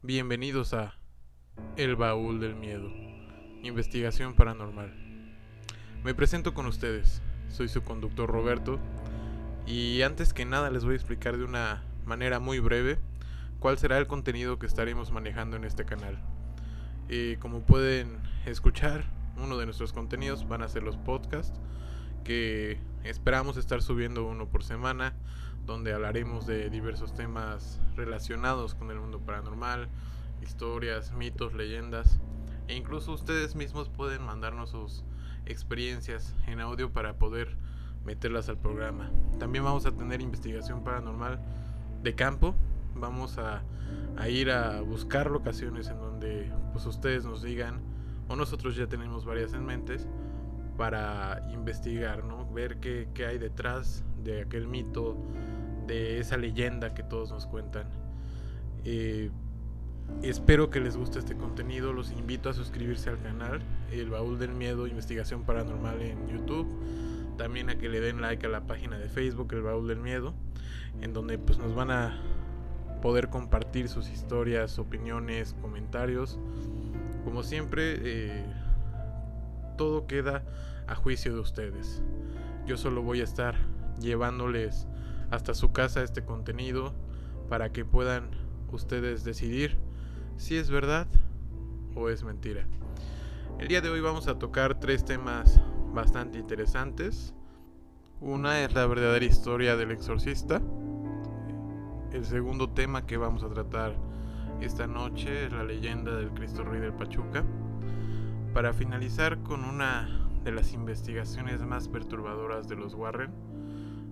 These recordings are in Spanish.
Bienvenidos a El Baúl del Miedo, investigación paranormal. Me presento con ustedes, soy su conductor Roberto y antes que nada les voy a explicar de una manera muy breve cuál será el contenido que estaremos manejando en este canal. Como pueden escuchar, uno de nuestros contenidos van a ser los podcasts que esperamos estar subiendo uno por semana, donde hablaremos de diversos temas relacionados con el mundo paranormal, historias, mitos, leyendas, e incluso ustedes mismos pueden mandarnos sus experiencias en audio para poder meterlas al programa. También vamos a tener investigación paranormal de campo. Vamos a ir a buscar locaciones en donde pues ustedes nos digan, o nosotros ya tenemos varias en mentes, para investigar, ¿no? Ver qué hay detrás de aquel mito, de esa leyenda que todos nos cuentan. Espero que les guste este contenido. Los invito a suscribirse al canal El Baúl del Miedo, investigación paranormal en YouTube. También a que le den like a la página de Facebook El Baúl del Miedo, en donde pues nos van a poder compartir sus historias, opiniones, comentarios. Como siempre, todo queda a juicio de ustedes. Yo solo voy a estar llevándoles hasta su casa este contenido para que puedan ustedes decidir si es verdad o es mentira. El día de hoy vamos a tocar 3 temas bastante interesantes. Una es la verdadera historia del exorcista. El segundo tema que vamos a tratar esta noche es la leyenda del Cristo Rey del Pachuca. Para finalizar con una de las investigaciones más perturbadoras de los Warren,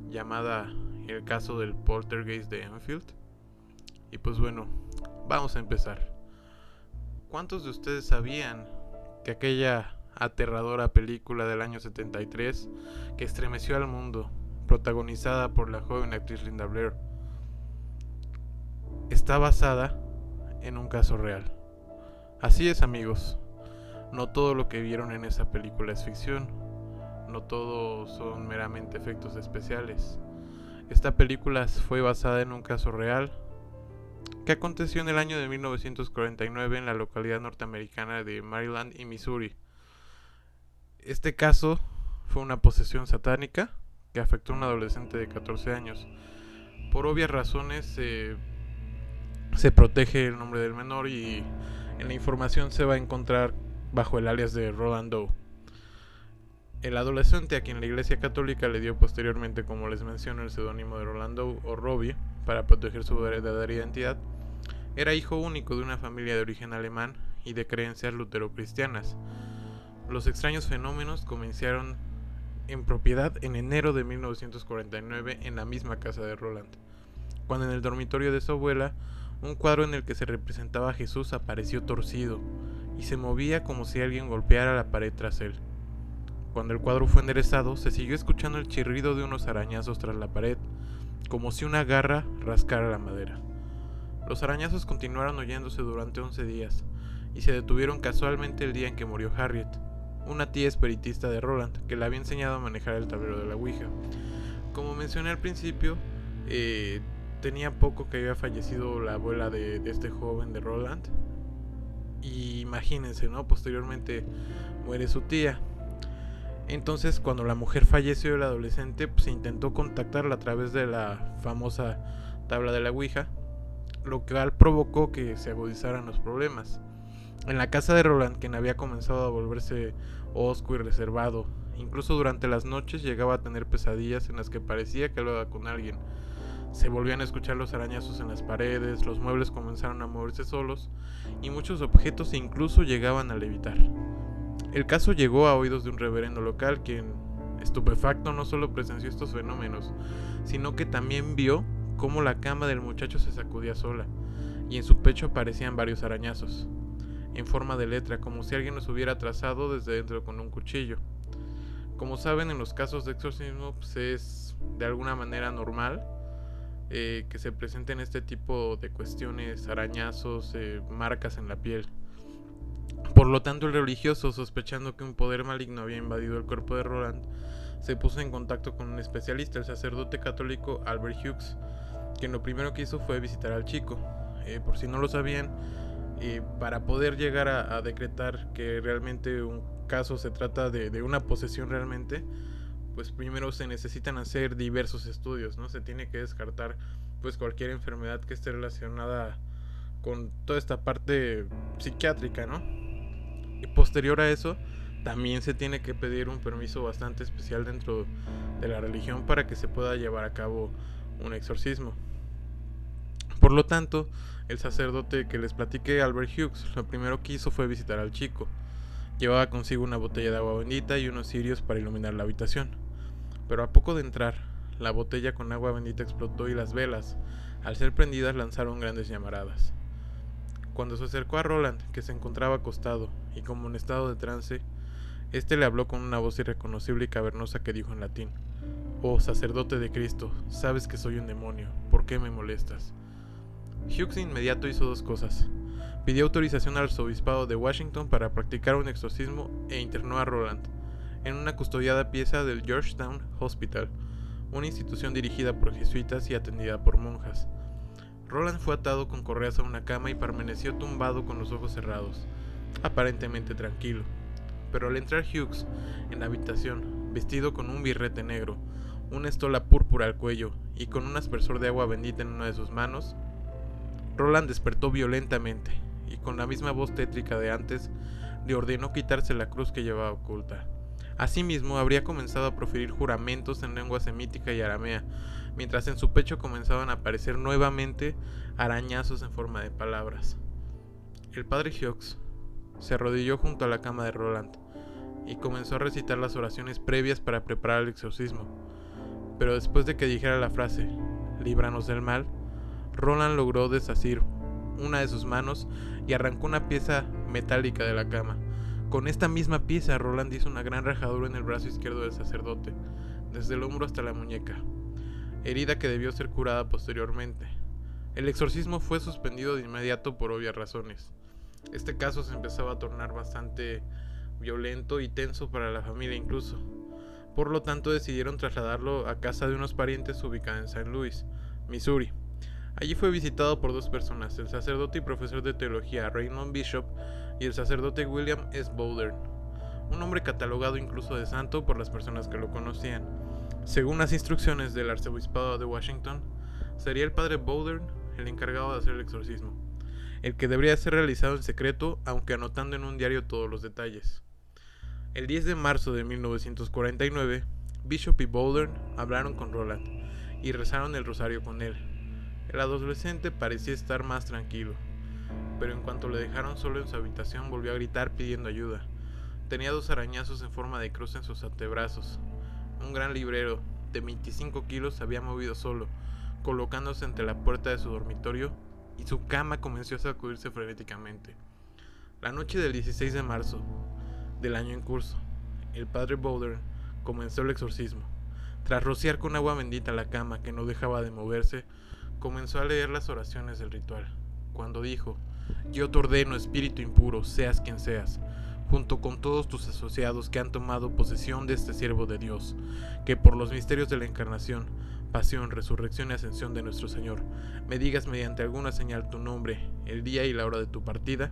llamada el caso del poltergeist de Enfield. Y pues bueno, vamos a empezar. ¿Cuántos de ustedes sabían que aquella aterradora película del año 73 que estremeció al mundo, protagonizada por la joven actriz Linda Blair, está basada en un caso real? Así es, amigos. No todo lo que vieron en esa película es ficción. No todo son meramente efectos especiales. Esta película fue basada en un caso real que aconteció en el año de 1949 en la localidad norteamericana de Maryland y Missouri. Este caso fue una posesión satánica que afectó a un adolescente de 14 años. Por obvias razones se protege el nombre del menor y en la información se va a encontrar bajo el alias de Roland Doe. El adolescente, a quien la Iglesia Católica le dio posteriormente, como les menciono, el seudónimo de Roland Doe o Robbie para proteger su verdadera identidad, era hijo único de una familia de origen alemán y de creencias luterocristianas. Los extraños fenómenos comenzaron en propiedad en enero de 1949 en la misma casa de Roland, cuando en el dormitorio de su abuela un cuadro en el que se representaba a Jesús apareció torcido y se movía como si alguien golpeara la pared tras él. Cuando el cuadro fue enderezado, se siguió escuchando el chirrido de unos arañazos tras la pared, como si una garra rascara la madera. Los arañazos continuaron oyéndose durante 11 días, y se detuvieron casualmente el día en que murió Harriet, una tía espiritista de Roland, que le había enseñado a manejar el tablero de la Ouija. Como mencioné al principio, tenía poco que había fallecido la abuela de este joven de Roland, y imagínense, ¿no? Posteriormente muere su tía. Entonces, cuando la mujer falleció, el adolescente se intentó contactarla a través de la famosa tabla de la Ouija, lo cual provocó que se agudizaran los problemas. En la casa de Roland, quien había comenzado a volverse hosco y reservado, incluso durante las noches llegaba a tener pesadillas en las que parecía que hablaba con alguien. Se volvían a escuchar los arañazos en las paredes, los muebles comenzaron a moverse solos y muchos objetos incluso llegaban a levitar. El caso llegó a oídos de un reverendo local, quien, estupefacto, no solo presenció estos fenómenos, sino que también vio cómo la cama del muchacho se sacudía sola, y en su pecho aparecían varios arañazos, en forma de letra, como si alguien los hubiera trazado desde dentro con un cuchillo. Como saben, en los casos de exorcismo pues es de alguna manera normal que se presenten este tipo de cuestiones, arañazos, marcas en la piel. Por lo tanto, el religioso, sospechando que un poder maligno había invadido el cuerpo de Roland, se puso en contacto con un especialista, el sacerdote católico Albert Hughes, quien lo primero que hizo fue visitar al chico. por si no lo sabían, para poder llegar a decretar que realmente un caso se trata de una posesión realmente, pues primero se necesitan hacer diversos estudios, ¿no? Se tiene que descartar pues cualquier enfermedad que esté relacionada con toda esta parte psiquiátrica, ¿no? Y posterior a eso, también se tiene que pedir un permiso bastante especial dentro de la religión para que se pueda llevar a cabo un exorcismo. Por lo tanto, el sacerdote que les platiqué, Albert Hughes, lo primero que hizo fue visitar al chico. Llevaba consigo una botella de agua bendita y unos cirios para iluminar la habitación. Pero a poco de entrar, la botella con agua bendita explotó y las velas, al ser prendidas, lanzaron grandes llamaradas. Cuando se acercó a Roland, que se encontraba acostado y como en estado de trance, este le habló con una voz irreconocible y cavernosa que dijo en latín: «Oh, sacerdote de Cristo, sabes que soy un demonio, ¿por qué me molestas?». Hughes de inmediato hizo dos cosas. Pidió autorización al arzobispado de Washington para practicar un exorcismo e internó a Roland en una custodiada pieza del Georgetown Hospital, una institución dirigida por jesuitas y atendida por monjas. Roland fue atado con correas a una cama y permaneció tumbado con los ojos cerrados, aparentemente tranquilo. Pero al entrar Hughes en la habitación, vestido con un birrete negro, una estola púrpura al cuello y con un aspersor de agua bendita en una de sus manos, Roland despertó violentamente y con la misma voz tétrica de antes le ordenó quitarse la cruz que llevaba oculta. Asimismo, habría comenzado a proferir juramentos en lengua semítica y aramea, mientras en su pecho comenzaban a aparecer nuevamente arañazos en forma de palabras. El padre Hughes se arrodilló junto a la cama de Roland y comenzó a recitar las oraciones previas para preparar el exorcismo. Pero después de que dijera la frase «líbranos del mal», Roland logró desasir una de sus manos y arrancó una pieza metálica de la cama. Con esta misma pieza, Roland hizo una gran rajadura en el brazo izquierdo del sacerdote, desde el hombro hasta la muñeca, herida que debió ser curada posteriormente. El exorcismo fue suspendido de inmediato por obvias razones. Este caso se empezaba a tornar bastante violento y tenso para la familia incluso. Por lo tanto, decidieron trasladarlo a casa de unos parientes ubicada en St. Louis, Missouri. Allí fue visitado por dos personas, el sacerdote y profesor de teología Raymond Bishop y el sacerdote William S. Bowdern, un hombre catalogado incluso de santo por las personas que lo conocían. Según las instrucciones del arzobispado de Washington, sería el padre Bowdern el encargado de hacer el exorcismo, el que debería ser realizado en secreto, aunque anotando en un diario todos los detalles. El 10 de marzo de 1949, Bishop y Bowdern hablaron con Roland y rezaron el rosario con él. El adolescente parecía estar más tranquilo, pero en cuanto le dejaron solo en su habitación volvió a gritar pidiendo ayuda. Tenía dos arañazos en forma de cruz en sus antebrazos. Un gran librero de 25 kilos se había movido solo, colocándose ante la puerta de su dormitorio, y su cama comenzó a sacudirse frenéticamente. La noche del 16 de marzo del año en curso, el padre Bowdern comenzó el exorcismo. Tras rociar con agua bendita la cama que no dejaba de moverse, comenzó a leer las oraciones del ritual. Cuando dijo: «Yo te ordeno, espíritu impuro, seas quien seas, junto con todos tus asociados que han tomado posesión de este siervo de Dios, que por los misterios de la encarnación, pasión, resurrección y ascensión de nuestro Señor, me digas mediante alguna señal tu nombre, el día y la hora de tu partida».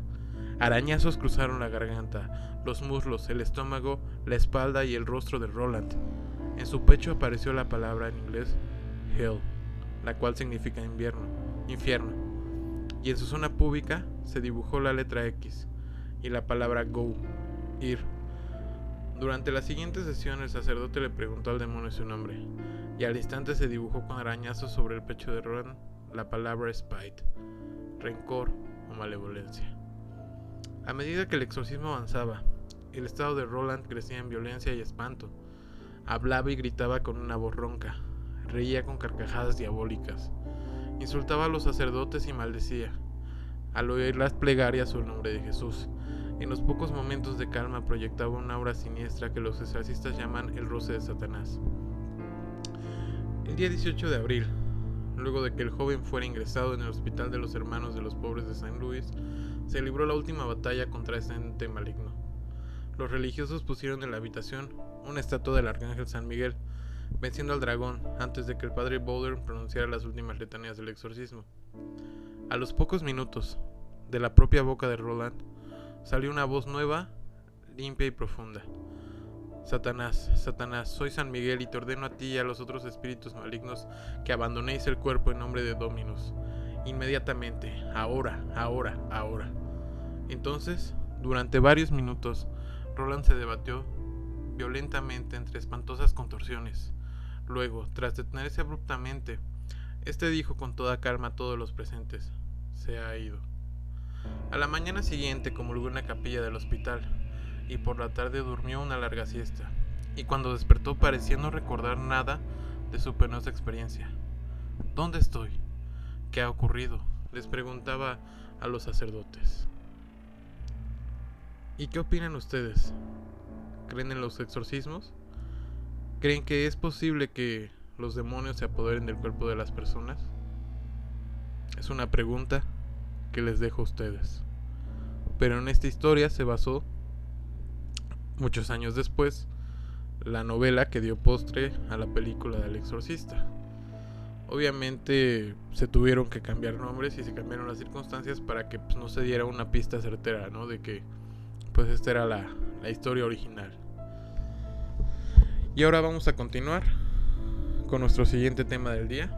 Arañazos cruzaron la garganta, los muslos, el estómago, la espalda y el rostro de Roland. En su pecho apareció la palabra en inglés Hell, la cual significa infierno, y en su zona púbica se dibujó la letra X y la palabra Go, ir. Durante la siguiente sesión, el sacerdote le preguntó al demonio su nombre, y al instante se dibujó con arañazos sobre el pecho de Roland la palabra Spite, rencor o malevolencia. A medida que el exorcismo avanzaba, el estado de Roland crecía en violencia y espanto. Hablaba y gritaba con una voz ronca, reía con carcajadas diabólicas, insultaba a los sacerdotes y maldecía. Al oír las plegarias o el nombre de Jesús, en los pocos momentos de calma proyectaba una aura siniestra que los exorcistas llaman el roce de Satanás. El día 18 de abril, luego de que el joven fuera ingresado en el Hospital de los Hermanos de los Pobres de St. Louis, se libró la última batalla contra este ente maligno. Los religiosos pusieron en la habitación una estatua del arcángel San Miguel, venciendo al dragón antes de que el padre Bowdern pronunciara las últimas letanías del exorcismo. A los pocos minutos, de la propia boca de Roland, salió una voz nueva, limpia y profunda. Satanás, Satanás, soy San Miguel y te ordeno a ti y a los otros espíritus malignos que abandonéis el cuerpo en nombre de Dominus. Inmediatamente, ahora. Entonces, durante varios minutos, Roland se debatió violentamente entre espantosas contorsiones. Luego, tras detenerse abruptamente, este dijo con toda calma a todos los presentes: se ha ido. A la mañana siguiente comulgó en la capilla del hospital, y por la tarde durmió una larga siesta, y cuando despertó parecía no recordar nada de su penosa experiencia. ¿Dónde estoy? ¿Qué ha ocurrido?, les preguntaba a los sacerdotes. ¿Y qué opinan ustedes? ¿Creen en los exorcismos? ¿Creen que es posible que los demonios se apoderen del cuerpo de las personas? Es una pregunta que les dejo a ustedes. Pero en esta historia se basó, muchos años después, la novela que dio postre a la película del Exorcista. Obviamente se tuvieron que cambiar nombres y se cambiaron las circunstancias para que no se diera una pista certera, ¿no?, de que pues esta era la historia original. Y ahora vamos a continuar con nuestro siguiente tema del día,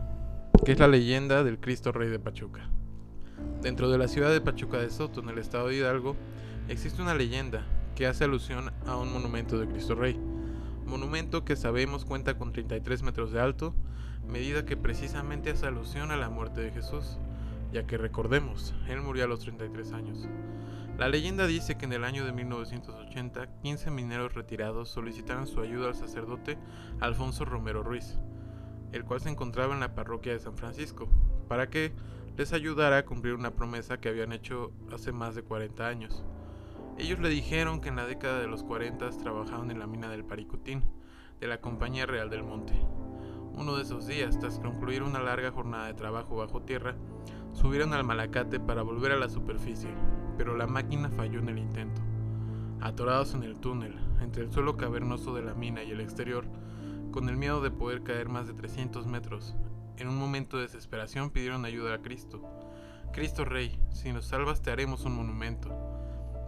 que es la leyenda del Cristo Rey de Pachuca. Dentro de la ciudad de Pachuca de Soto, en el estado de Hidalgo, existe una leyenda que hace alusión a un monumento de Cristo Rey. Monumento que sabemos cuenta con 33 metros de alto, medida que precisamente hace alusión a la muerte de Jesús, ya que recordemos, él murió a los 33 años. La leyenda dice que en el año de 1980, 15 mineros retirados solicitaron su ayuda al sacerdote Alfonso Romero Ruiz, el cual se encontraba en la parroquia de San Francisco, para que les ayudara a cumplir una promesa que habían hecho hace más de 40 años. Ellos le dijeron que en la década de los 40 trabajaban en la mina del Paricutín, de la Compañía Real del Monte. Uno de esos días, tras concluir una larga jornada de trabajo bajo tierra, subieron al Malacate para volver a la superficie, pero la máquina falló en el intento. Atorados en el túnel, entre el suelo cavernoso de la mina y el exterior, con el miedo de poder caer más de 300 metros, en un momento de desesperación pidieron ayuda a Cristo. Cristo Rey, si nos salvas te haremos un monumento.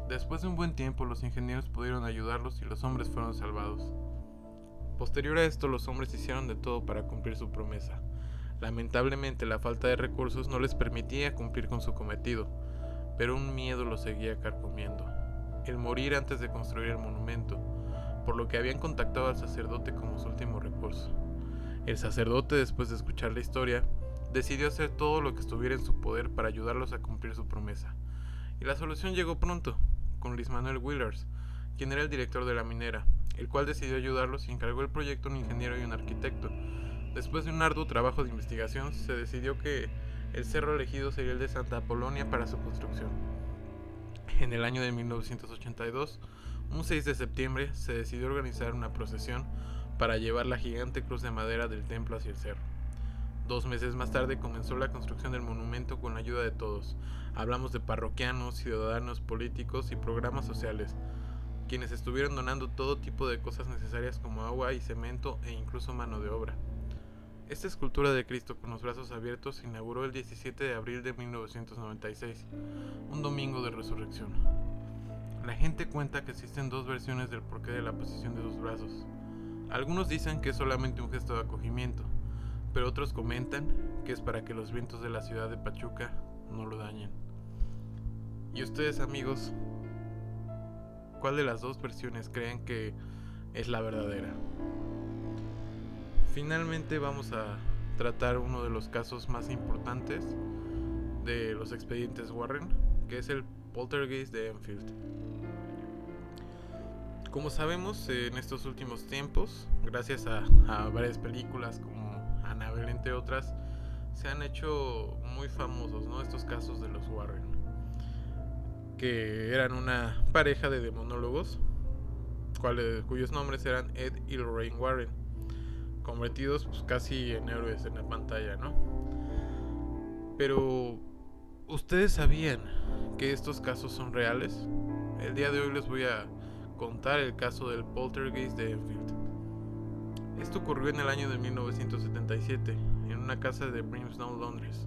Después de un buen tiempo, los ingenieros pudieron ayudarlos y los hombres fueron salvados. Posterior a esto, los hombres hicieron de todo para cumplir su promesa. Lamentablemente, la falta de recursos no les permitía cumplir con su cometido, pero un miedo los seguía carcomiendo: el morir antes de construir el monumento, por lo que habían contactado al sacerdote como su último recurso. El sacerdote, después de escuchar la historia, decidió hacer todo lo que estuviera en su poder para ayudarlos a cumplir su promesa. Y la solución llegó pronto, con Luis Manuel Willers, quien era el director de la minera, el cual decidió ayudarlos y encargó el proyecto a un ingeniero y un arquitecto. Después de un arduo trabajo de investigación, se decidió que el cerro elegido sería el de Santa Apolonia para su construcción. En el año de 1982, un 6 de septiembre, se decidió organizar una procesión para llevar la gigante cruz de madera del templo hacia el cerro. 2 meses más tarde comenzó la construcción del monumento con la ayuda de todos. Hablamos de parroquianos, ciudadanos, políticos y programas sociales, quienes estuvieron donando todo tipo de cosas necesarias como agua y cemento e incluso mano de obra. Esta escultura de Cristo con los brazos abiertos se inauguró el 17 de abril de 1996, un domingo de resurrección. La gente cuenta que existen 2 versiones del porqué de la posición de sus brazos. Algunos dicen que es solamente un gesto de acogimiento, pero otros comentan que es para que los vientos de la ciudad de Pachuca no lo dañen. ¿Y ustedes, amigos, cuál de las 2 versiones creen que es la verdadera? Finalmente vamos a tratar uno de los casos más importantes de los expedientes Warren, que es el poltergeist de Enfield. Como sabemos, en estos últimos tiempos, gracias a varias películas como Annabelle entre otras, se han hecho muy famosos, ¿no?, estos casos de los Warren, que eran una pareja de demonólogos, cuyos nombres eran Ed y Lorraine Warren, convertidos pues casi en héroes en la pantalla, ¿no? Pero ¿ustedes sabían que estos casos son reales? El día de hoy les voy a contar el caso del poltergeist de Enfield. Esto ocurrió en el año de 1977 en una casa de Brimstone, Londres.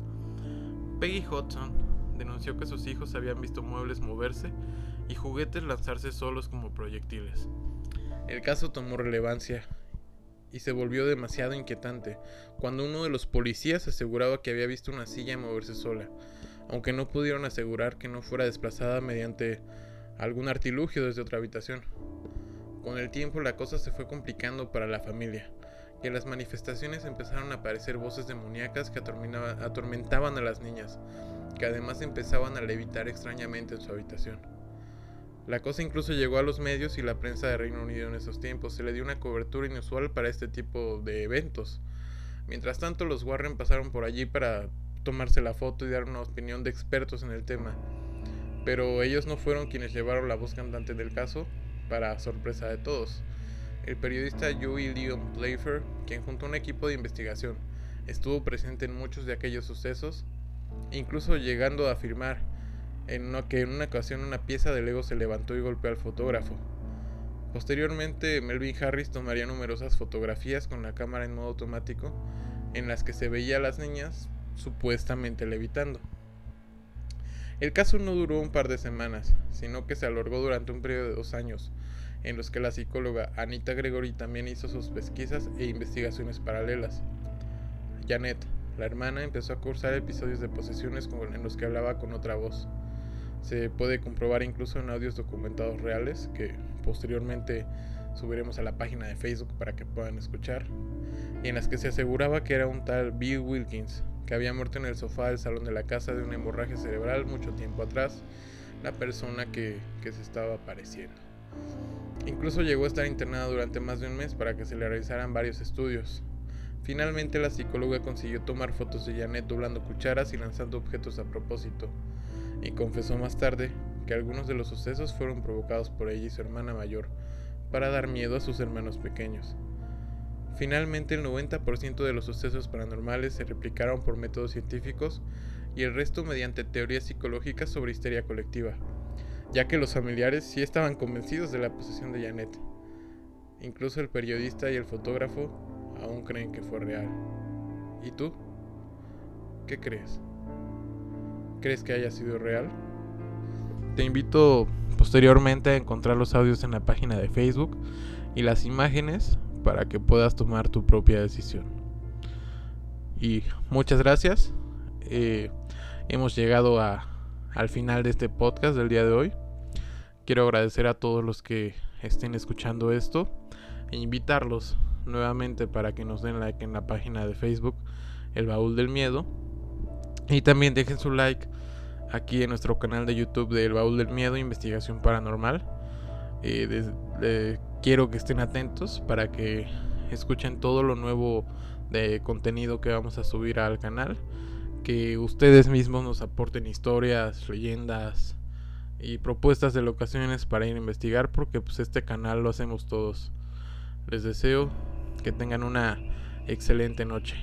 Peggy Hudson denunció que sus hijos habían visto muebles moverse y juguetes lanzarse solos como proyectiles. El caso tomó relevancia y se volvió demasiado inquietante cuando uno de los policías aseguraba que había visto una silla moverse sola, aunque no pudieron asegurar que no fuera desplazada mediante algún artilugio desde otra habitación. Con el tiempo la cosa se fue complicando para la familia, y en las manifestaciones empezaron a aparecer voces demoníacas que atormentaban a las niñas, que además empezaban a levitar extrañamente en su habitación. La cosa incluso llegó a los medios y la prensa de Reino Unido en esos tiempos. Se le dio una cobertura inusual para este tipo de eventos. Mientras tanto, los Warren pasaron por allí para tomarse la foto y dar una opinión de expertos en el tema. Pero ellos no fueron quienes llevaron la voz cantante del caso, para sorpresa de todos. El periodista Joey Leon Playfair, quien junto a un equipo de investigación estuvo presente en muchos de aquellos sucesos, incluso llegando a afirmar que en una ocasión una pieza de Lego se levantó y golpeó al fotógrafo. Posteriormente, Melvin Harris tomaría numerosas fotografías con la cámara en modo automático en las que se veía a las niñas supuestamente levitando. El caso no duró un par de semanas, sino que se alargó durante un periodo de 2 años, en los que la psicóloga Anita Gregory también hizo sus pesquisas e investigaciones paralelas. Janet, la hermana, empezó a cursar episodios de posesiones en los que hablaba con otra voz. Se puede comprobar incluso en audios documentados reales, que posteriormente subiremos a la página de Facebook para que puedan escuchar, y en las que se aseguraba que era un tal Bill Wilkins, que había muerto en el sofá del salón de la casa de una hemorragia cerebral mucho tiempo atrás, la persona que se estaba apareciendo. Incluso llegó a estar internada durante más de un mes para que se le realizaran varios estudios. Finalmente la psicóloga consiguió tomar fotos de Janet doblando cucharas y lanzando objetos a propósito, y confesó más tarde que algunos de los sucesos fueron provocados por ella y su hermana mayor para dar miedo a sus hermanos pequeños. Finalmente, el 90% de los sucesos paranormales se replicaron por métodos científicos y el resto mediante teorías psicológicas sobre histeria colectiva, ya que los familiares sí estaban convencidos de la posesión de Janet. Incluso el periodista y el fotógrafo aún creen que fue real. ¿Y tú? ¿Qué crees? ¿Crees que haya sido real? Te invito posteriormente a encontrar los audios en la página de Facebook y las imágenes para que puedas tomar tu propia decisión. Y muchas gracias. Hemos llegado al final de este podcast del día de hoy. Quiero agradecer a todos los que estén escuchando esto e invitarlos nuevamente para que nos den like en la página de Facebook El Baúl del Miedo, y también dejen su like aquí en nuestro canal de YouTube de El Baúl del Miedo Investigación Paranormal. Quiero que estén atentos para que escuchen todo lo nuevo de contenido que vamos a subir al canal, que ustedes mismos nos aporten historias, leyendas y propuestas de locaciones para ir a investigar, porque pues este canal lo hacemos todos. Les deseo que tengan una excelente noche.